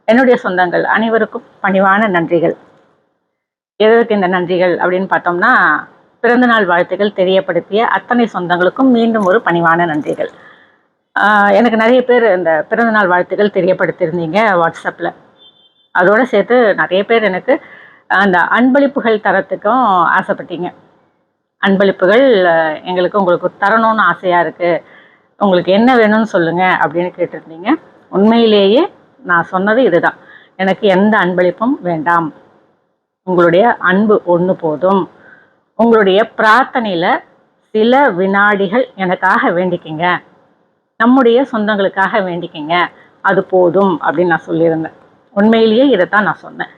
என்னுடைய சொந்தங்கள் அனைவருக்கும் பணிவான நன்றிகள். எதற்கு இந்த நன்றிகள் அப்படின்னு பார்த்தோம்னா, பிறந்தநாள் வாழ்த்துக்கள் தெரியப்படுத்திய அத்தனை சொந்தங்களுக்கும் மீண்டும் ஒரு பணிவான நன்றிகள். எனக்கு நிறைய பேர் இந்த பிறந்தநாள் வாழ்த்துக்கள் தெரியப்படுத்தியிருந்தீங்க வாட்ஸ்அப்பில். அதோடு சேர்த்து நிறைய பேர் எனக்கு அந்த அன்பளிப்புகள் தரத்துக்கும் ஆசைப்பட்டீங்க. அன்பளிப்புகள் எங்களுக்கு உங்களுக்கு தரணும்னு ஆசையாக இருக்குது, உங்களுக்கு என்ன வேணும்னு சொல்லுங்கள் அப்படின்னு கேட்டிருந்தீங்க. உண்மையிலேயே நான் சொன்னது இதுதான், எனக்கு எந்த அன்பளிப்பும் வேண்டாம், உங்களுடைய அன்பு ஒன்று போதும், உங்களுடைய பிரார்த்தனையில் சில வினாடிகள் எனக்காக வேண்டிக்கிங்க, நம்முடைய சொந்தங்களுக்காக வேண்டிக்கிங்க, அது போதும் அப்படின்னு நான் சொல்லியிருந்தேன். உண்மையிலேயே இதைத்தான் நான் சொன்னேன்.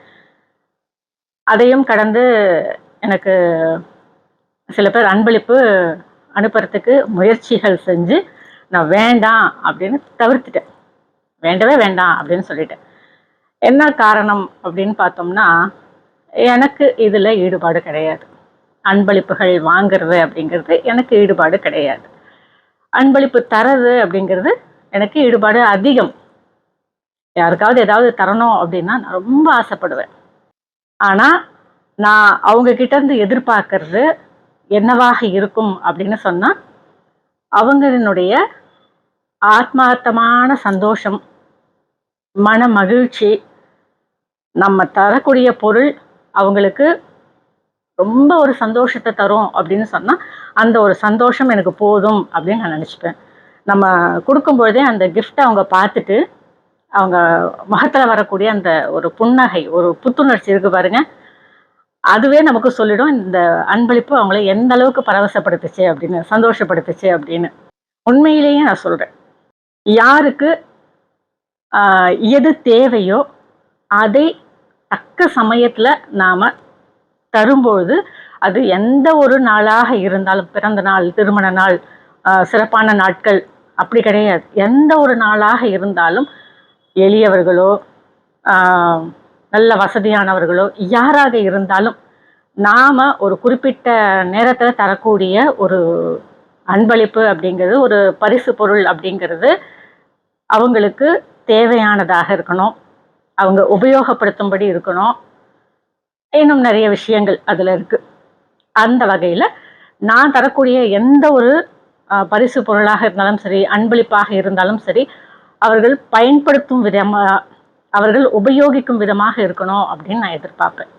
அதையும் கடந்து எனக்கு சில பேர் அன்பளிப்பு அனுப்புறதுக்கு முயற்சிகள் செஞ்சு நான் வேண்டாம் அப்படின்னு தவிர்த்துட்டேன். வேண்டவே வேண்டாம் அப்படின்னு சொல்லிட்டேன். என்ன காரணம் அப்படின்னு பார்த்தோம்னா, எனக்கு இதில் ஈடுபாடு கிடையாது. அன்பளிப்புகள் வாங்கிறது அப்படிங்கிறது எனக்கு ஈடுபாடு கிடையாது. அன்பளிப்பு தரது அப்படிங்கிறது எனக்கு ஈடுபாடு அதிகம். யாருக்காவது ஏதாவது தரணும் அப்படின்னா நான் ரொம்ப ஆசைப்படுவேன். ஆனால் நான் அவங்க கிட்டேருந்து எதிர்பார்க்கறது என்னவாக இருக்கும் அப்படின்னு சொன்னால், அவங்களினுடைய ஆத்மார்த்தமான சந்தோஷம், மன மகிழ்ச்சி, நம்ம தரக்கூடிய பொருள் அவங்களுக்கு ரொம்ப ஒரு சந்தோஷத்தை தரும் அப்படின்னு சொன்னால், அந்த ஒரு சந்தோஷம் எனக்கு போதும் அப்படின்னு நான் நினச்சிப்பேன். நம்ம கொடுக்கும்பொழுதே அந்த கிஃப்டை அவங்க பார்த்துட்டு, அவங்க முகத்தில் வரக்கூடிய அந்த ஒரு புன்னகை, ஒரு புத்துணர்ச்சி இருக்குது பாருங்க, அதுவே நமக்கு சொல்லிடும் இந்த அன்பளிப்பு அவங்கள எந்த அளவுக்கு பரவசப்படுத்துச்சு அப்படின்னு, சந்தோஷப்படுத்துச்சு அப்படின்னு. உண்மையிலேயே நான் சொல்கிறேன், யாருக்கு எது தேவையோ அதை தக்க சமயத்தில் நாம் தரும்பொழுது, அது எந்த ஒரு நாளாக இருந்தாலும், பிறந்த நாள், திருமண நாள், சிறப்பான நாட்கள் அப்படி கிடையாது, எந்த ஒரு நாளாக இருந்தாலும் எளியவர்களோ நல்ல வசதியானவர்களோ யாராக இருந்தாலும் நாம் ஒரு குறிப்பிட்ட நேரத்தில் தரக்கூடிய ஒரு அன்பளிப்பு அப்படிங்கிறது, ஒரு பரிசு பொருள் அப்படிங்கிறது அவங்களுக்கு தேவையானதாக இருக்கணும், அவங்க உபயோகப்படுத்தும்படி இருக்கணும். இன்னும் நிறைய விஷயங்கள் அதில் இருக்குது. அந்த வகையில் நான் தரக்கூடிய எந்த ஒரு பரிசு பொருளாக இருந்தாலும் சரி, அன்பளிப்பாக இருந்தாலும் சரி, அவர்கள் பயன்படுத்தும் விதமாக, அவர்கள் உபயோகிக்கும் விதமாக இருக்கணும் அப்படின்னு நான் எதிர்பார்ப்பேன்.